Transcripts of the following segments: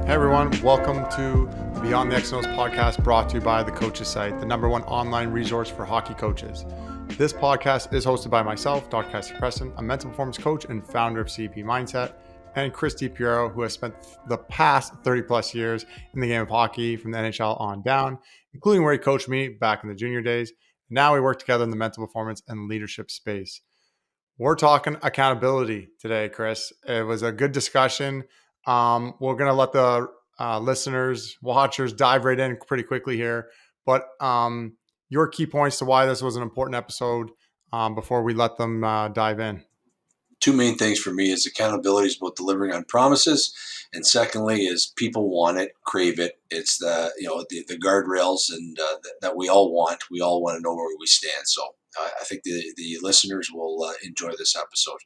Hey everyone, welcome to the Beyond the X's and O's podcast brought to you by the Coaches Site, the #1 online resource for hockey coaches. This podcast is hosted by myself, Dr. Cassie Preston, a mental performance coach and founder of CP Mindset, and Chris DiPiero, who has spent the past 30 plus years in the game of hockey from the NHL on down, including where he coached me back in the junior days. Now we work together in the mental performance and leadership space. We're talking accountability today, Chris. It was a good discussion. We're going to let the listeners, watchers dive right in pretty quickly here. But your key points to why this was an important episode before we let them dive in. Two main things for me is accountability is about delivering on promises, and secondly is people want it, crave it. It's the guardrails and that we all want. We all want to know where we stand. So I think the listeners will enjoy this episode.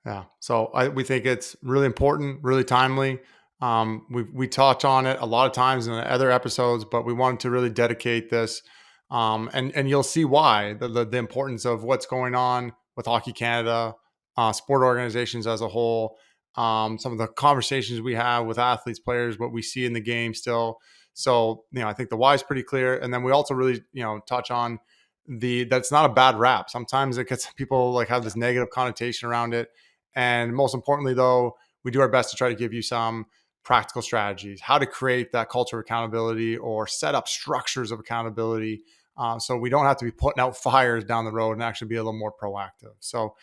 Yeah. So we think it's really important, really timely. We touch on it a lot of times in other episodes, but we wanted to really dedicate this. And you'll see why the importance of what's going on with Hockey Canada, sport organizations as a whole, some of the conversations we have with athletes, players, what we see in the game still. So, I think the why is pretty clear. And then we also really, touch on that's not a bad rap. Sometimes it gets people like have this negative connotation around it. And most importantly, though, we do our best to try to give you some practical strategies, how to create that culture of accountability or set up structures of accountability so we don't have to be putting out fires down the road and actually be a little more proactive. So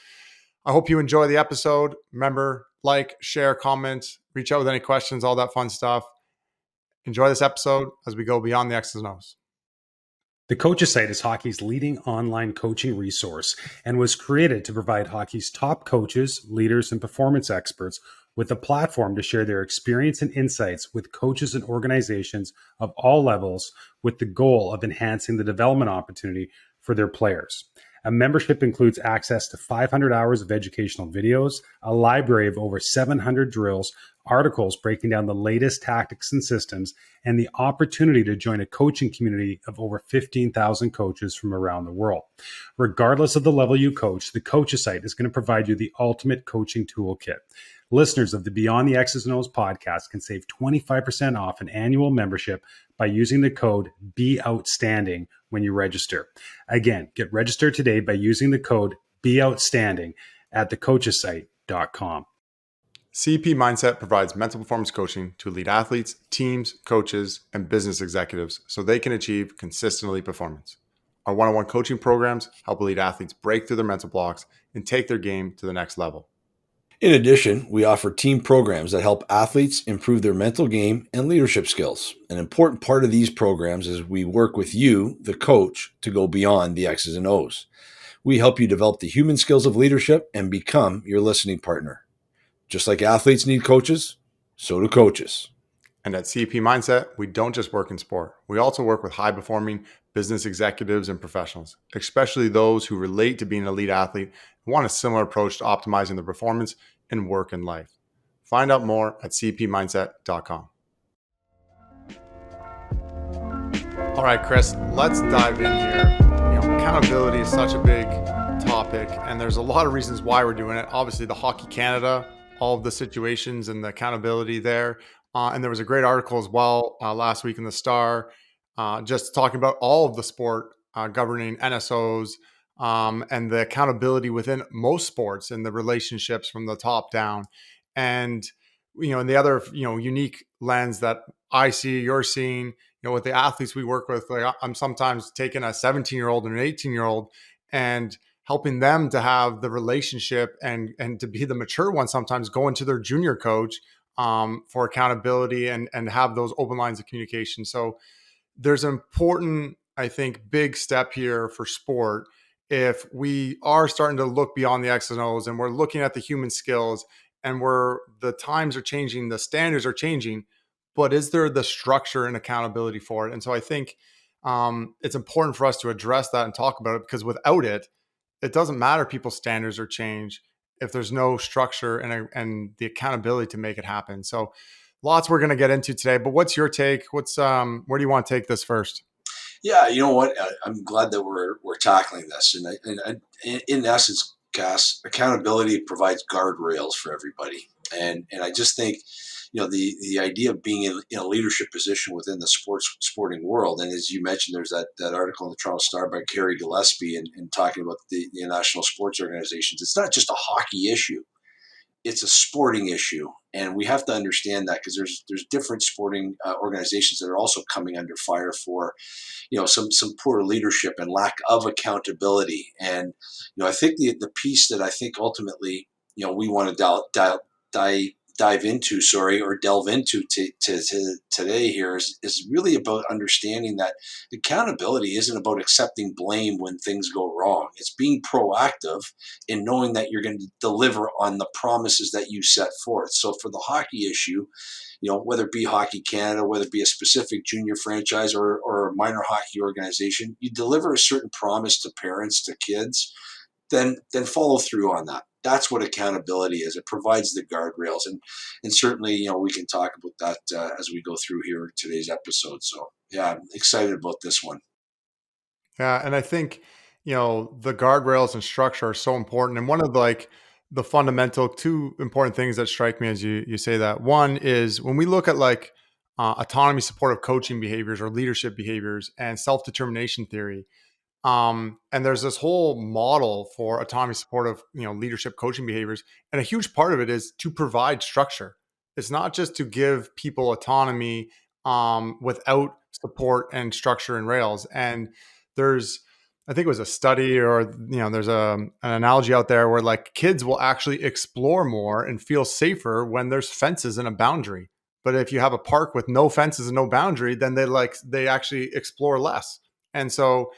I hope you enjoy the episode. Remember, like, share, comment, reach out with any questions, all that fun stuff. Enjoy this episode as we go beyond the X's and O's. The Coaches Site is hockey's leading online coaching resource and was created to provide hockey's top coaches, leaders, and performance experts with a platform to share their experience and insights with coaches and organizations of all levels with the goal of enhancing the development opportunity for their players. A membership includes access to 500 hours of educational videos, a library of over 700 drills, articles breaking down the latest tactics and systems, and the opportunity to join a coaching community of over 15,000 coaches from around the world. Regardless of the level you coach, the Coaches Site is going to provide you the ultimate coaching toolkit. Listeners of the Beyond the X's and O's podcast can save 25% off an annual membership by using the code BEOutstanding when you register. Again, get registered today by using the code BEOutstanding at thecoachessite.com. CP Mindset provides mental performance coaching to elite athletes, teams, coaches, and business executives so they can achieve consistent elite performance. Our one-on-one coaching programs help elite athletes break through their mental blocks and take their game to the next level. In addition, we offer team programs that help athletes improve their mental game and leadership skills. An important part of these programs is we work with you, the coach, to go beyond the X's and O's. We help you develop the human skills of leadership and become your listening partner. Just like athletes need coaches, so do coaches. And at CP Mindset, we don't just work in sport. We also work with high-performing business executives and professionals, especially those who relate to being an elite athlete and want a similar approach to optimizing their performance in work and life. Find out more at cpmindset.com. All right, Chris, let's dive in here. Accountability is such a big topic, and there's a lot of reasons why we're doing it. Obviously, the Hockey Canada, all of the situations and the accountability there. And there was a great article as well last week in the Star, just talking about all of the sport governing NSOs and the accountability within most sports and the relationships from the top down. And, in the other, unique lens that I see, you're seeing, with the athletes we work with, like I'm sometimes taking a 17-year-old and an 18-year-old and helping them to have the relationship and to be the mature one, sometimes going to their junior coach for accountability and have those open lines of communication. So there's an important, I think, big step here for sport. If we are starting to look beyond the X's and O's and we're looking at the human skills and the times are changing, the standards are changing, but is there the structure and accountability for it? And so I think it's important for us to address that and talk about it, because without it, it doesn't matter people's standards or change if there's no structure and the accountability to make it happen. So lots we're going to get into today, but what's your take? Where do you want to take this first? Yeah, you know what? I'm glad that we're tackling this. And in essence, Cass, accountability provides guardrails for everybody. And I just think, the idea of being in a leadership position within the sporting world. And as you mentioned, there's that article in the Toronto Star by Kerry Gillespie and talking about the national sports organizations. It's not just a hockey issue; it's a sporting issue, and we have to understand that because there's different sporting organizations that are also coming under fire for some poor leadership and lack of accountability. And I think the piece that I think ultimately we want to dive into, sorry, or delve into today here is really about understanding that accountability isn't about accepting blame when things go wrong. It's being proactive in knowing that you're going to deliver on the promises that you set forth. So for the hockey issue, whether it be Hockey Canada, whether it be a specific junior franchise or a minor hockey organization, you deliver a certain promise to parents, to kids, then follow through on that. That's what accountability is. It provides the guardrails, and certainly we can talk about that as we go through here today's episode. So yeah, I'm excited about this one. Yeah, and I think, the guardrails and structure are so important. And one of the fundamental two important things that strike me as you say that, one is when we look at autonomy supportive coaching behaviors or leadership behaviors and self-determination theory. And there's this whole model for autonomy supportive, leadership coaching behaviors. And a huge part of it is to provide structure. It's not just to give people autonomy without support and structure and rails. And there's, I think it was a study or, there's an analogy out there where like kids will actually explore more and feel safer when there's fences and a boundary. But if you have a park with no fences and no boundary, then they actually explore less. And so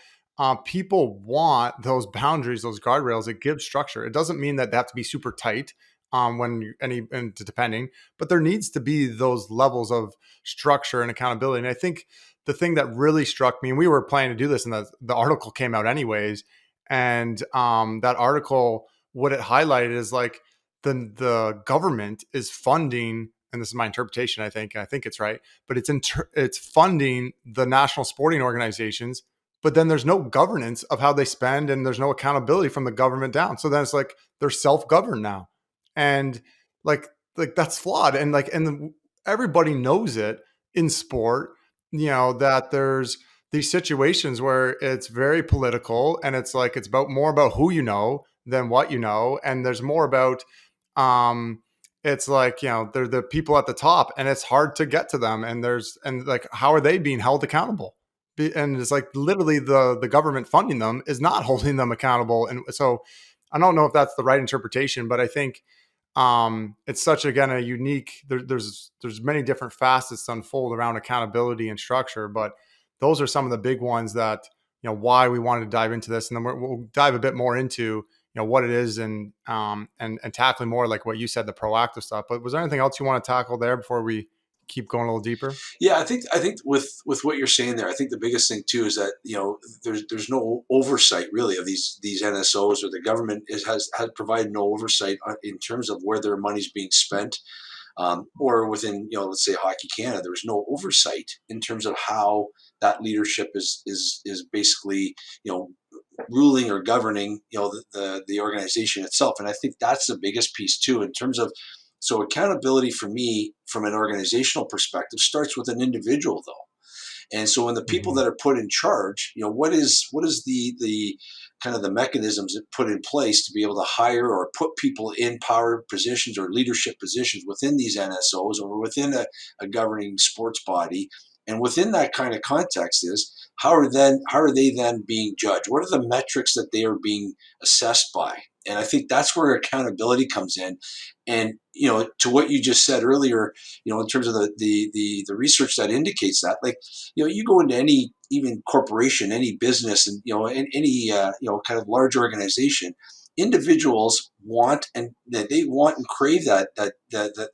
people want those boundaries, those guardrails. It gives structure. It doesn't mean that they have to be super tight and depending, but there needs to be those levels of structure and accountability. And I think the thing that really struck me, and we were planning to do this, and the article came out anyways, and that article, what it highlighted is like the government is funding, and this is my interpretation, I think it's right, but it's funding the national sporting organizations, but then there's no governance of how they spend and there's no accountability from the government down. So then it's like they're self-governed now. And like that's flawed. And everybody knows it in sport, that there's these situations where it's very political and it's about more about who you know than what you know. And there's more about it's like, they're the people at the top and it's hard to get to them. And like, how are they being held accountable? And it's like literally the government funding them is not holding them accountable. And so I don't know if that's the right interpretation, but I think it's such, again, a unique, there's many different facets to unfold around accountability and structure, but those are some of the big ones that, why we wanted to dive into this. And then we'll dive a bit more into, what it is and tackling more like what you said, the proactive stuff. But was there anything else you want to tackle there before we keep going a little deeper? Yeah, I think with what you're saying there, I think the biggest thing too is that there's no oversight really of these NSOs, or the government has provided no oversight in terms of where their money's being spent, or within let's say Hockey Canada, there was no oversight in terms of how that leadership is basically ruling or governing the organization itself. And I think that's the biggest piece too in terms of, so accountability for me from an organizational perspective starts with an individual though. And so when the people Mm-hmm. that are put in charge, what is the kind of the mechanisms that put in place to be able to hire or put people in power positions or leadership positions within these NSOs or within a governing sports body? And within that kind of context is how are they then being judged? What are the metrics that they are being assessed by? And I think that's where accountability comes in. And to what you just said earlier, in terms of the research that indicates that, like, you go into any even corporation, any business, and any kind of large organization, individuals want and they want and crave that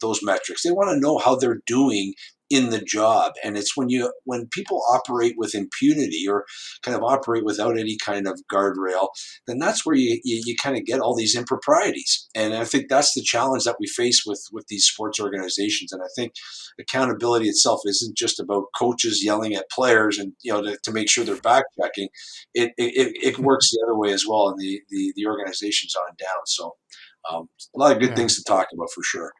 those metrics. They want to know how they're doing in the job. And it's when people operate with impunity or kind of operate without any kind of guardrail, then that's where you kind of get all these improprieties. And I think that's the challenge that we face with these sports organizations. And I think accountability itself isn't just about coaches yelling at players and to make sure they're back checking. It works the other way as well, and the organization's on down. So a lot of good Yeah. things to talk about for sure.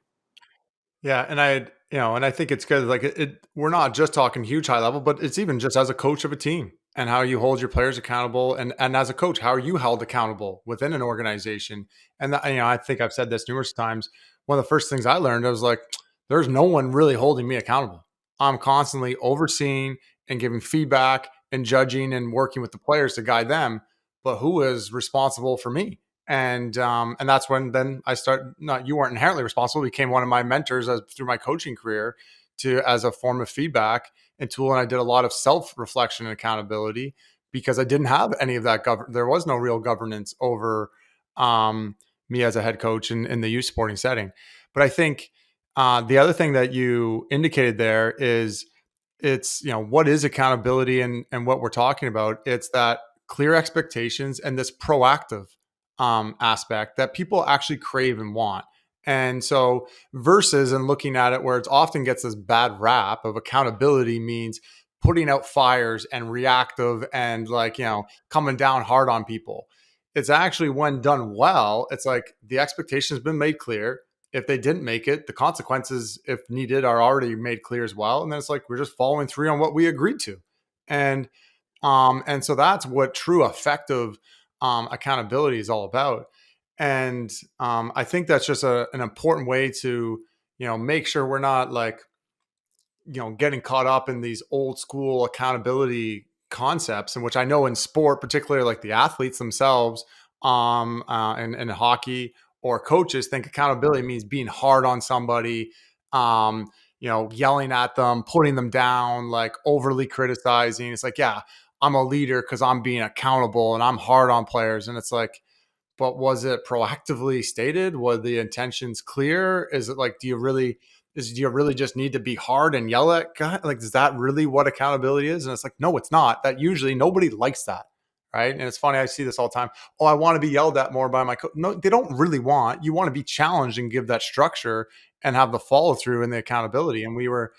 Yeah, and And I think it's good. Like we're not just talking huge high level, but it's even just as a coach of a team and how you hold your players accountable, and as a coach, how are you held accountable within an organization? And that, I think I've said this numerous times. One of the first things I learned, I was like, there's no one really holding me accountable. I'm constantly overseeing and giving feedback and judging and working with the players to guide them. But who is responsible for me? And that's when then I start. Not you weren't inherently responsible. You became one of my mentors through my coaching career to as a form of feedback and tool. And I did a lot of self reflection and accountability because I didn't have any of that. There was no real governance over me as a head coach in the youth sporting setting. But I think the other thing that you indicated there is it's what is accountability and what we're talking about. It's that clear expectations and this proactive aspect that people actually crave and want. And so versus and looking at it where it often gets this bad rap of accountability means putting out fires and reactive and like coming down hard on people. It's actually when done well, it's like the expectation has been made clear. If they didn't make it, the consequences, if needed, are already made clear as well. And then it's like we're just following through on what we agreed to. And so that's what true effective accountability is all about. And I think that's just an important way to, make sure we're not like, getting caught up in these old school accountability concepts, in which I know in sport, particularly like the athletes themselves, and hockey or coaches think accountability means being hard on somebody, yelling at them, putting them down, like overly criticizing. It's like, yeah, I'm a leader because I'm being accountable and I'm hard on players. And it's like, but was it proactively stated? Were the intentions clear? Is it like, do you really just need to be hard and yell at guy? Like, is that really what accountability is? And it's like, no, it's not. That usually nobody likes that. Right. And it's funny. I see this all the time. Oh, I want to be yelled at more by my coach. No, they don't really want. You want to be challenged and give that structure and have the follow through and the accountability. And we were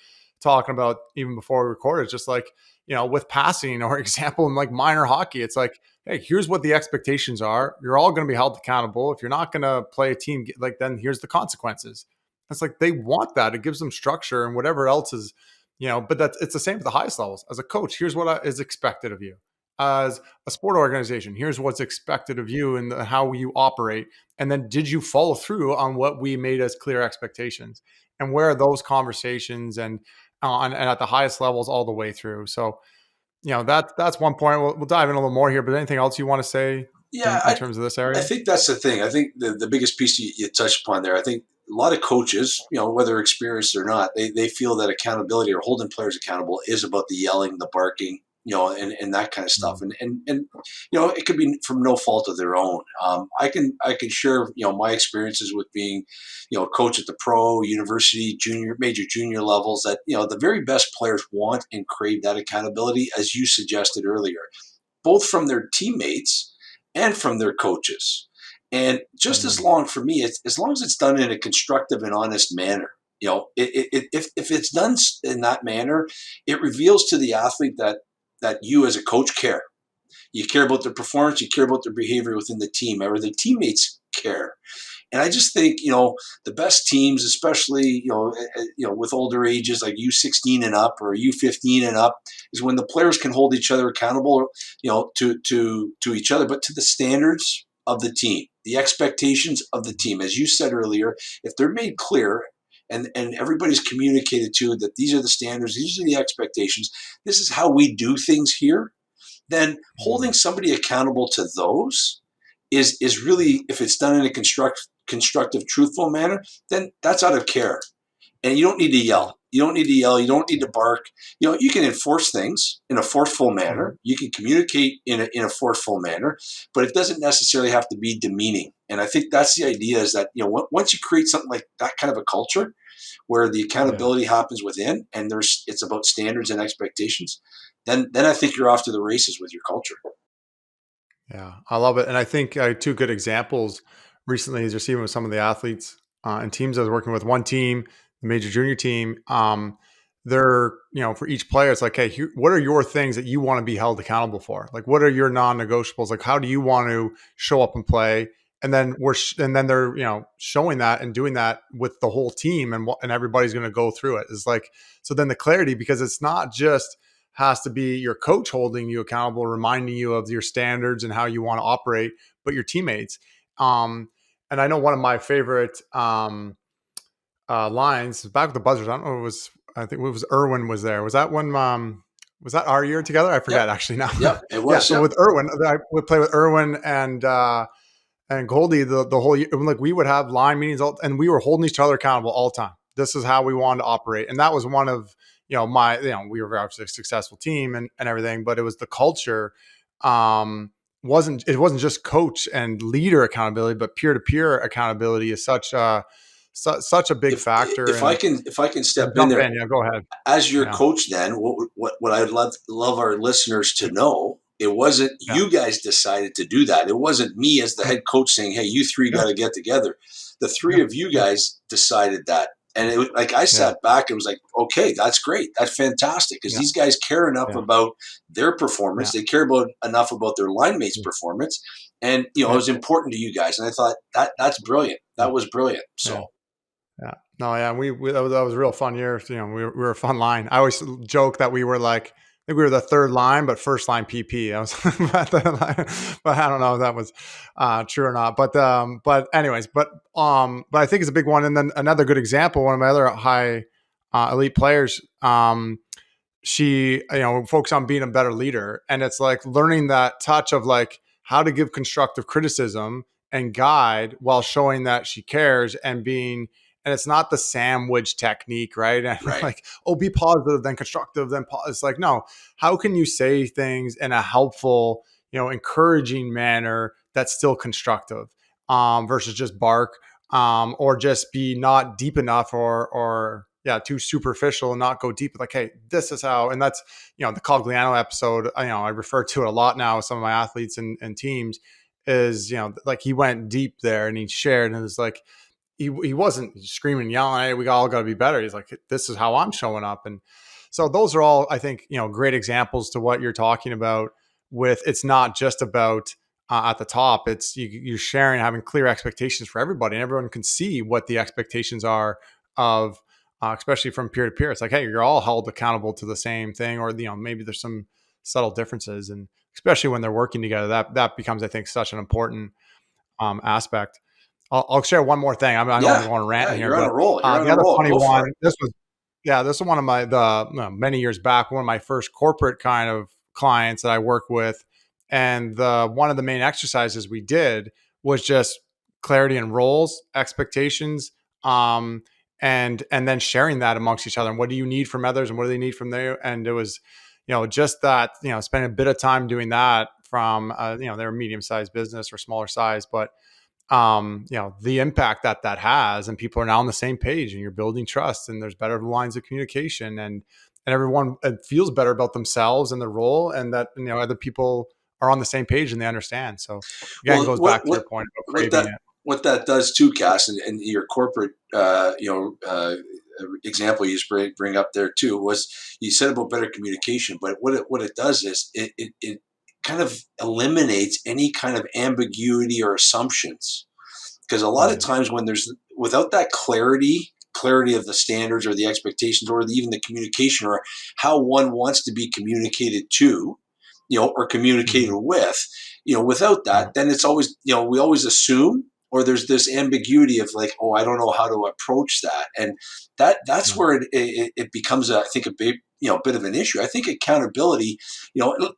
talking about even before we recorded, just like, with passing or example in like minor hockey, it's like, hey, here's what the expectations are. You're all going to be held accountable. If you're not going to play a team, like then here's the consequences. It's like they want that. It gives them structure and whatever else is, but it's the same at the highest levels. As a coach, here's what is expected of you. As a sport organization, here's what's expected of you and how you operate. And then did you follow through on what we made as clear expectations? And where are those conversations and at the highest levels all the way through? So, that's one point. We'll dive in a little more here, but anything else you want to say Yeah, in terms of this I area? think that's the thing. I think the biggest piece you touched upon there, I think a lot of coaches, whether experienced or not, they feel that accountability or holding players accountable is about the yelling, the barking, and that kind of stuff. Mm. And it could be from no fault of their own. I can share, my experiences with being, a coach at the pro, university, junior, major, junior levels that, the very best players want and crave that accountability, as you suggested earlier, both from their teammates and from their coaches. And just as Mm. long for me, as long as it's done in a constructive and honest manner, if it's done in that manner, it reveals to the athlete that you as a coach care. You care about their performance, you care about their behavior within the team, or the teammates care. And I just think the best teams, especially with older ages like U16 and up or U15 and up, is when the players can hold each other accountable, to each other, but to the standards of the team, the expectations of the team. As you said earlier, if they're made clear and everybody's communicated to that these are the standards, these are the expectations, this is how we do things here, then holding Mm. somebody accountable to those is really, if it's done in a constructive, truthful manner, then that's out of care. And you don't need to Yeah. yell. You don't need to yell. You don't need to bark. You can enforce things in a forceful Mhm. manner. You can communicate in a forceful manner, but it doesn't necessarily have to be demeaning. And I think that's the idea, is that, once you create something like that kind of a culture where the Yeah. accountability happens within and it's about standards and expectations, then I think you're off to the races with your culture. Yeah, I love it. And I think two good examples recently is receiving with some of the athletes and teams I was working with. One team, the major junior team, they're, for each player, it's like, hey, what are your things that you want to be held accountable for? Like, what are your non negotiables? Like, how do you want to show up and play? and then and then they're showing that and doing that with the whole team, and everybody's going to go through it. It's like, so then the clarity, because it's not just has to be your coach holding you accountable, reminding you of your standards and how you want to operate, but your teammates. And I know one of my favorite lines back with the Buzzers. I don't know. I think it was Irwin was there. Was that when? Was that our year together? I forget Yep. actually now. Yep. It Yeah. was. So with Irwin, I would play with Irwin and Goldie the whole year. Like we would have line meetings and we were holding each other accountable all the time. This is how we wanted to operate, and that was one of my we were obviously a successful team and everything, but it was the culture. Wasn't just coach and leader accountability, but peer to peer accountability is such a big factor. If I And can step in jump there in, yeah, go ahead. as your Yeah, coach, then what I'd love our listeners to know, it wasn't yeah, you guys decided to do that. It wasn't me as the yeah, head coach saying, "Hey, you three yeah, got to get together." The yeah, three of you yeah, guys decided that, and it was like I yeah, sat back and was like, "Okay, that's great. That's fantastic." Because yeah, these guys care enough yeah, about their performance. yeah, They care enough about their line mates' performance, and it yeah, was important to you guys. And I thought that's brilliant. yeah, That was brilliant. yeah. So Yeah. No, yeah, we that was a real fun year. We were a fun line. I always joke that we were like, I think we were the third line, but first line PP. I was, but I don't know if that was true or not. But anyways, but I think it's a big one. And then another good example, one of my other high elite players, she focus on being a better leader, and it's like learning that touch of like how to give constructive criticism and guide while showing that she cares and being, and it's not the sandwich technique, right? And right. like, oh, be positive then constructive then it's like, no, how can you say things in a helpful, encouraging manner that's still constructive, versus just bark, or just be not deep enough, or yeah, too superficial and not go deep. Like, hey, this is how, and that's, the Cogliano episode, I refer to it a lot now with some of my athletes and teams, is, like he went deep there and he shared, and it's like, he wasn't screaming, yelling, hey, we all got to be better. He's like, this is how I'm showing up. And so those are all, I think, great examples to what you're talking about with, it's not just about, at the top, it's you're sharing, having clear expectations for everybody, and everyone can see what the expectations are of, especially from peer to peer. It's like, hey, you're all held accountable to the same thing, or maybe there's some subtle differences, and especially when they're working together, that becomes, I think, such an important aspect. I'll share one more thing. I know I'm Yeah, going yeah. ranting here, You're on a but roll. You're on the a other roll. funny Go one. for it. This is one of many years back. One of my first corporate kind of clients that I work with, and one of the main exercises we did was just clarity and roles, expectations, and then sharing that amongst each other. And what do you need from others, and what do they need from there? And it was, just that, spending a bit of time doing that from, they're a medium sized business or smaller size, but the impact that has, and people are now on the same page, and you're building trust, and there's better lines of communication, and everyone feels better about themselves and their role, and that, other people are on the same page and they understand. So again, Well, goes back to your point about what craving that it. what that does too, Cass, and your corporate example you just bring up there too was you said about better communication, but what it does is it kind of eliminates any kind of ambiguity or assumptions, because a lot of Mm, times when there's without that clarity of the standards or the expectations or even the communication or how one wants to be communicated to, or communicated mhm, with, without yeah, that, then it's always, we always assume, or there's this ambiguity of like, oh, I don't know how to approach that. And that's yeah, where it becomes, I think, a big, bit of an issue. I think accountability,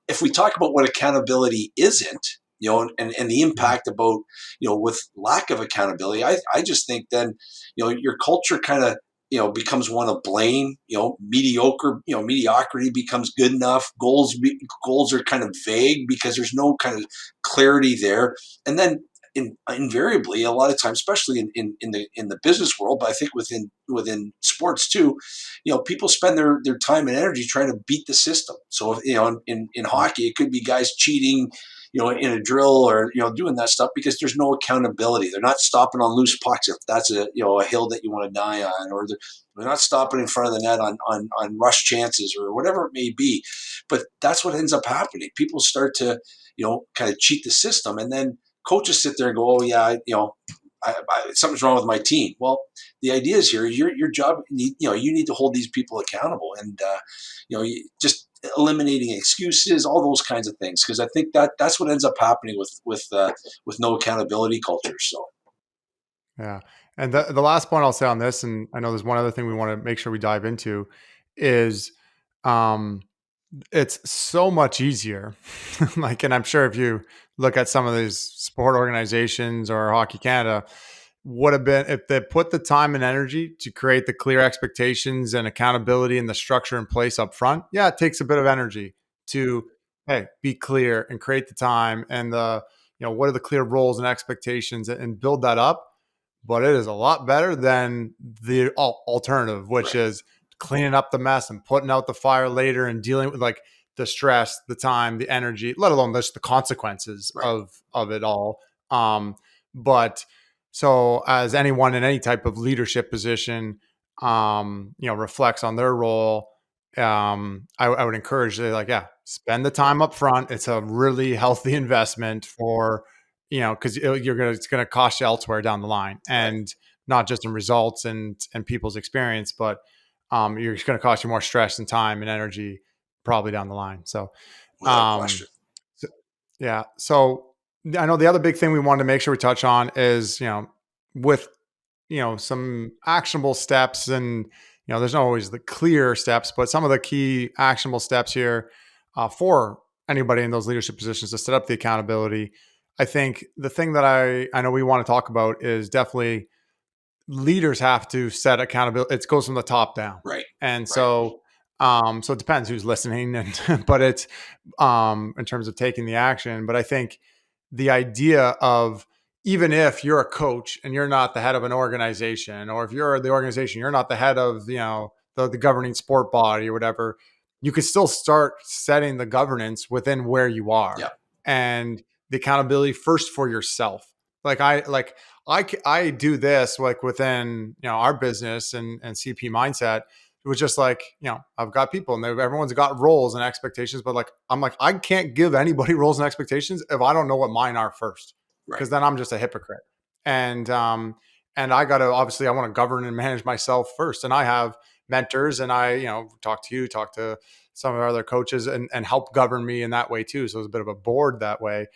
if we talk about what accountability isn't, and the mhm, impact about, with lack of accountability, I just think then, your culture kind of, becomes one of blame, mediocrity becomes good enough. Goals are kind of vague because there's no kind of clarity there. And then invariably, a lot of times, especially in the business world, but I think within sports too, people spend their time and energy trying to beat the system. So if, in yeah, hockey, it could be guys cheating, in a drill, or doing that stuff because there's no accountability. They're not stopping on loose pucks if that's a hill that you want to die on, or they're not stopping in front of the net on rush chances or whatever it may be. But that's what ends up happening. People start to kind of cheat the system, and then coaches sit there and go, oh yeah, something's wrong with my team. Well, the idea is here, your job, you need to hold these people accountable, and just eliminating excuses, all those kinds of things, because I think that's what ends up happening with no accountability culture. So Yeah. And the last point I'll say on this, and I know there's one other thing we want to make sure we dive into, is um, it's so much easier. Like, and I'm sure if you look at some of these sport organizations or Hockey Canada, would have been if they put the time and energy to create the clear expectations and accountability and the structure in place up front. Yeah, it takes a bit of energy to, hey, be clear and create the time and what are the clear roles and expectations and build that up. But it is a lot better than the alternative, which right, is cleaning up the mess and putting out the fire later and dealing with like the stress, the time, the energy, let alone just the consequences right. of it all. But so as anyone in any type of leadership position, reflects on their role, I would encourage they like, yeah, spend the time up front. It's a really healthy investment for, because it's gonna cost you elsewhere down the line, Right. and not just in results and people's experience, but you're just gonna cost you more stress and time and energy probably down the line. So, Without um, question. so yeah. So I know the other big thing we wanted to make sure we touch on is, with, some actionable steps and, there's not always the clear steps, but some of the key actionable steps here for anybody in those leadership positions to set up the accountability. I think the thing that I know we want to talk about is definitely leaders have to set accountability. It goes from the top down. Right. And Right. so it depends who's listening and but it's in terms of taking the action. But I think the idea of, even if you're a coach and you're not the head of an organization, or if you're the organization, you're not the head of, the governing sport body or whatever, you could still start setting the governance within where you Yeah. are, and the accountability first for yourself. I do this like within, our business and CP mindset. It was just like, I've got people and everyone's got roles and expectations, but like, I'm like, I can't give anybody roles and expectations if I don't know what mine are first, Right. because then I'm just a hypocrite. And I got to, obviously I want to govern and manage myself first. And I have mentors, and I, talk to you, talk to some of our other coaches, and help govern me in that way too. So it's a bit of a board that way.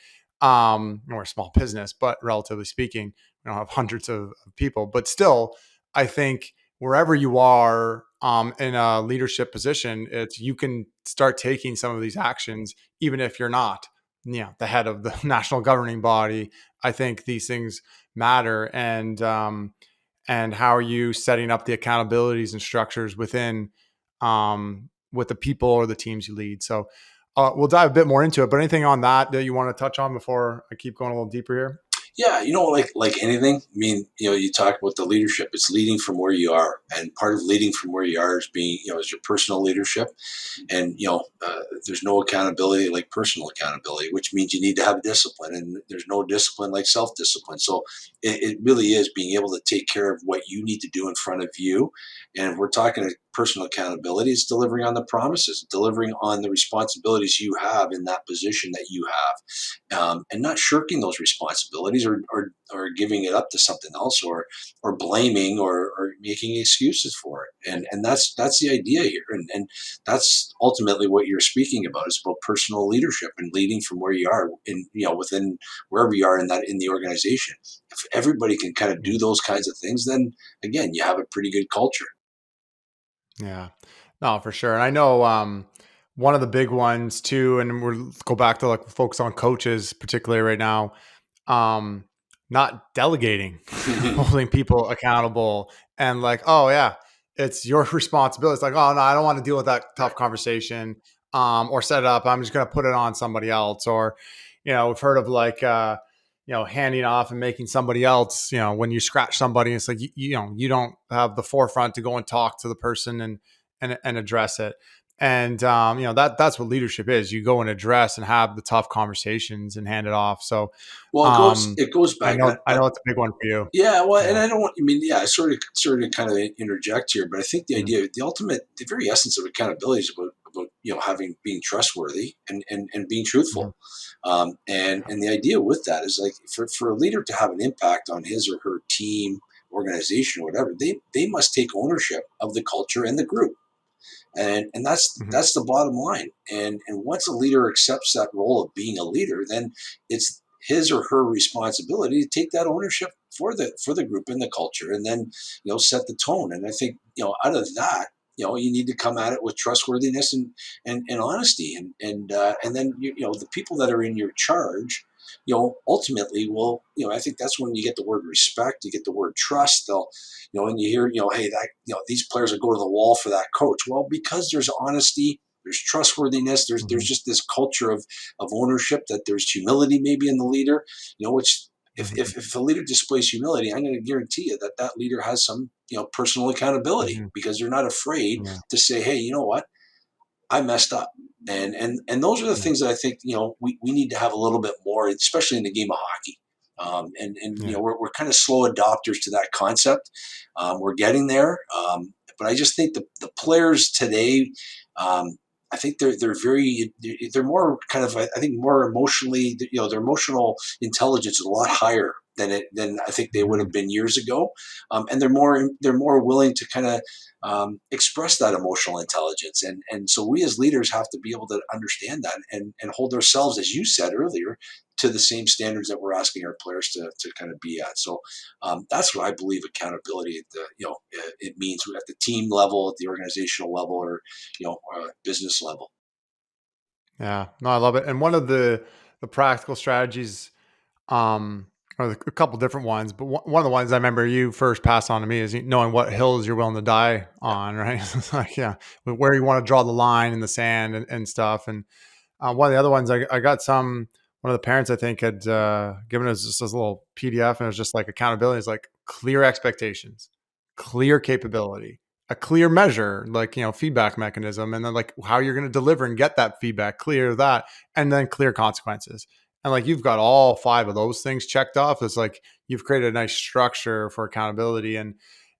We're a small business, but relatively speaking, we don't have hundreds of people, but still, I think wherever you are in a leadership position, it's, you can start taking some of these actions, even if you're not, the head of the national governing body. I think these things matter, and how are you setting up the accountabilities and structures within, with the people or the teams you lead. So we'll dive a bit more into it, but anything on that you want to touch on before I keep going a little deeper here? Yeah, like anything. I mean, you talk about the leadership. It's leading from where you are, and part of leading from where you are is being, is your personal leadership. And there's no accountability like personal accountability, which means you need to have discipline, and there's no discipline like self-discipline. So it really is being able to take care of what you need to do in front of you. And if we're talking personal accountability, it's delivering on the promises, delivering on the responsibilities you have in that position that you have, and not shirking those responsibilities, or giving it up to something else, or blaming, or making excuses for it. And that's the idea here. And that's ultimately what you're speaking about. Is about personal leadership and leading from where you are in, within wherever you are in the organization. If everybody can kind of do those kinds of things, then again, you have a pretty good culture. Yeah, no, for sure. And I know one of the big ones too, and we'll go back to like focus on coaches, particularly right now, um, not delegating, holding people accountable, and like, oh yeah, it's your responsibility. It's like, oh no, I don't want to deal with that Right. tough conversation, or set it up. I'm just going to put it on somebody else. Or, we've heard of like, handing off and making somebody else, when you scratch somebody, it's like, you don't have the forefront to go and talk to the person and address it. And, that's what leadership is. You go and address and have the tough conversations and hand it off. So, Well, um, it goes I back. know it's a big one for you. Yeah, well, and Yeah. I don't want. I mean, yeah, I sort of kind of interject here, but I think the Mm. idea, the very essence of accountability is about having being trustworthy and being Mhm. truthful. And the idea with that is like for a leader to have an impact on his or her team, organization, or whatever, they must take ownership of the culture and the group, and that's Mhm. that's the bottom line. And once a leader accepts that role of being a leader, then it's his or her responsibility to take that ownership for the group and the culture, and then set the tone. And I think out of that, you need to come at it with trustworthiness and honesty, and then the people that are in your charge, ultimately will, I think that's when you get the word respect, you get the word trust. They'll, and you hear, hey, that, these players will go to the wall for that coach. Well, because there's honesty, there's trustworthiness, there's Mhm. just this culture of ownership, that there's humility maybe in the leader, which Mhm. if a leader displays humility, I'm going to guarantee you that that leader has some, personal accountability, Mhm. because they're not afraid Yeah. to say, hey, you know what, I messed up. And those are the Yeah. things that I think we need to have a little bit more, especially in the game of hockey. And Yeah. we're kind of slow adopters to that concept. We're getting there, but I just think the players today, um, I think they're very, they're more kind of, I think, more emotionally, their emotional intelligence is a lot higher than I think they would Mhm. have been years ago, and they're more willing to kind of express that emotional intelligence. And so we as leaders have to be able to understand that and hold ourselves, as you said earlier, to the same standards that we're asking our players to kind of be at. So that's what I believe accountability at the, it means at the team level, at the organizational level, or business level. Yeah. No, I love it. And one of the practical strategies, um, or a couple different ones, but one of the ones I remember you first passed on to me is knowing what hills you're willing to die Yeah. on, right? It's like, yeah, where you want to draw the line in the sand and stuff. And one of the other ones, I got one of the parents I think had given us just this little PDF, and it was just like accountability is like clear expectations, clear capability, a clear measure, like feedback mechanism, and then like how you're going to deliver and get that feedback, clear that, and then clear consequences. And like you've got all five of those things checked off. It's like you've created a nice structure for accountability, and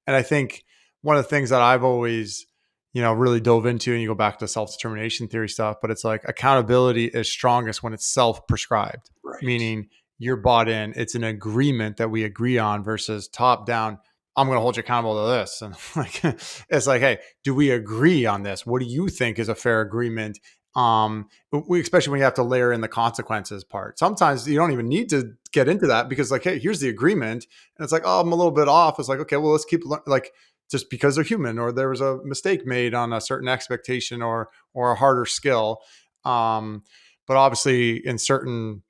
I think one of the things that I've always really dove into, and you go back to self-determination theory stuff, but it's like accountability is strongest when it's self-prescribed, Right. meaning you're bought in. It's an agreement that we agree on versus top down. I'm going to hold you accountable to this. And like, it's like, hey, do we agree on this? What do you think is a fair agreement? Especially when you have to layer in the consequences part. Sometimes you don't even need to get into that because like, hey, here's the agreement. And it's like, oh, I'm a little bit off. It's like, okay, well, let's keep like, just because they're human or there was a mistake made on a certain expectation or a harder skill. Um, but obviously in certain,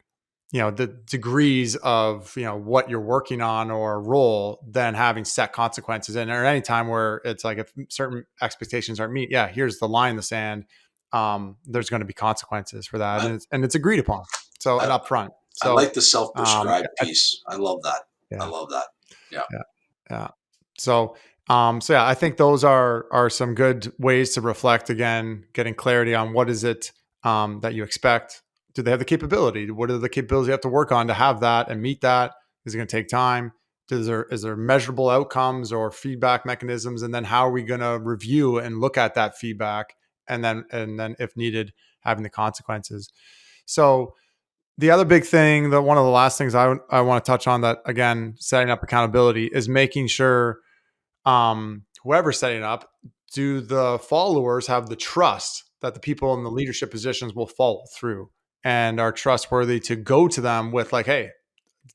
the degrees of, what you're working on or a role, then having set consequences. And or any time where it's like, if certain expectations aren't met, yeah, here's the line in the sand. There's going to be consequences for that. I, And it's agreed upon. So, and I, upfront. I So, like the self-prescribed I, piece. I love that. I yeah. love that. Yeah. Yeah. Yeah. So, so yeah, I think those are some good ways to reflect again, getting clarity on what is it that you expect. Do they have the capability? What are the capabilities you have to work on to have that and meet that? Is it going to take time? Is there measurable outcomes or feedback mechanisms? And then how are we going to review and look at that feedback? And then if needed, having the consequences. So the other big thing, that one of the last things I want to touch on, that again, setting up accountability, is making sure whoever's setting up, do the followers have the trust that the people in the leadership positions will follow through and are trustworthy to go to them with like, hey,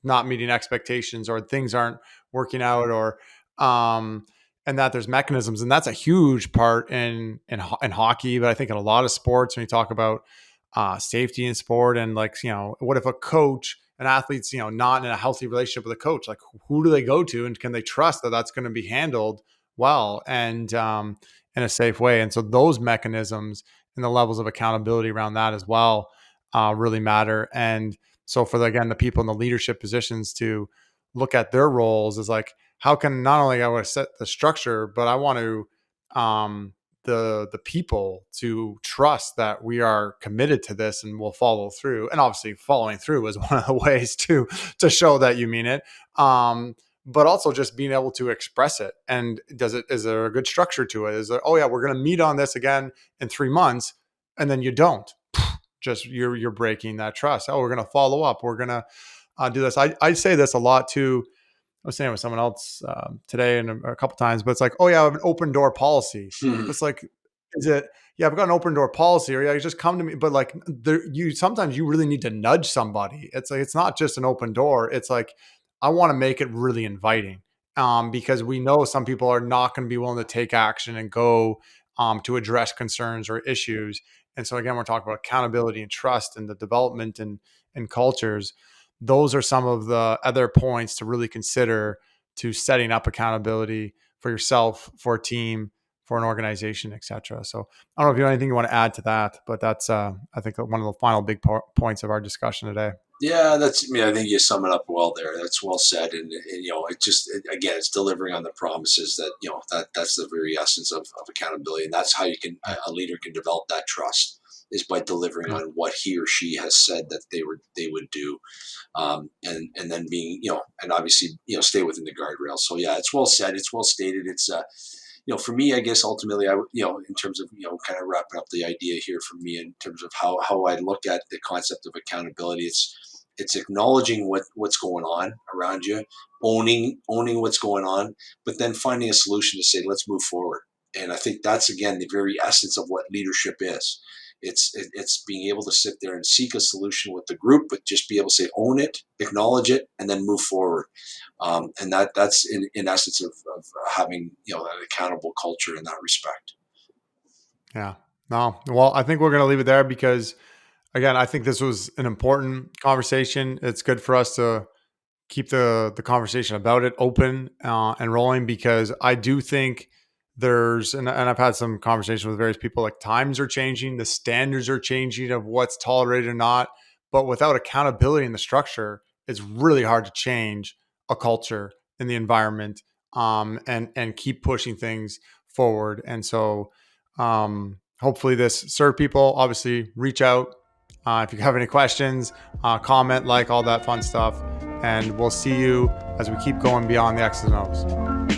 not meeting expectations or things aren't working out, or and that there's mechanisms. And that's a huge part in hockey, but I think in a lot of sports when you talk about safety in sport, and like, what if a coach, an athlete's, not in a healthy relationship with a coach, like who do they go to, and can they trust that that's going to be handled well and in a safe way? And so those mechanisms and the levels of accountability around that as well really matter. And so for again, the people in the leadership positions to look at their roles as like, how can not only I want to set the structure, but I want to the people to trust that we are committed to this and will follow through. And obviously following through is one of the ways to show that you mean it. But also just being able to express it. And is there a good structure to it? Is there, oh yeah, we're going to meet on this again in 3 months. and then you don't. Just you're breaking that trust. Oh, we're going to follow up. We're going to do this. I say this a lot too. I was saying with someone else today and a couple times, but it's like, oh yeah, I have an open door policy. It's like, is it? Yeah, I've got an open door policy, or yeah, you just come to me. But like, you sometimes you really need to nudge somebody. It's like it's not just an open door. It's like I want to make it really inviting, because we know some people are not going to be willing to take action and go to address concerns or issues. And so again, we're talking about accountability and trust and the development and cultures. Those are some of the other points to really consider to setting up accountability for yourself, for a team, for an organization, etc. So I don't know if you have anything you want to add to that, but that's I think one of the final big points of our discussion today. Yeah, that's. I mean, I think you sum it up well there. That's well said, and again, it's delivering on the promises that that's the very essence of accountability, and that's how you can a leader can develop that trust is by delivering Yeah. on what he or she has said that they would do, and then being and obviously stay within the guardrails. So yeah, it's well said, it's well stated. It's for me, I guess ultimately, in terms of kind of wrapping up the idea here for me in terms of how I look at the concept of accountability, it's acknowledging what's going on around you, owning what's going on, but then finding a solution to say, let's move forward. And I think that's again the very essence of what leadership is. It's being able to sit there and seek a solution with the group, but just be able to say, own it, acknowledge it, and then move forward. And that's in essence of having an accountable culture in that respect. Yeah. No. Well, I think we're going to leave it there because, again, I think this was an important conversation. It's good for us to keep the conversation about it open and rolling, because I do think there's and I've had some conversations with various people, like times are changing, the standards are changing of what's tolerated or not, but without accountability in the structure, it's really hard to change a culture in the environment, and keep pushing things forward. And so hopefully this served people. Obviously reach out if you have any questions, comment, like all that fun stuff. And we'll see you as we keep going beyond the X's and O's.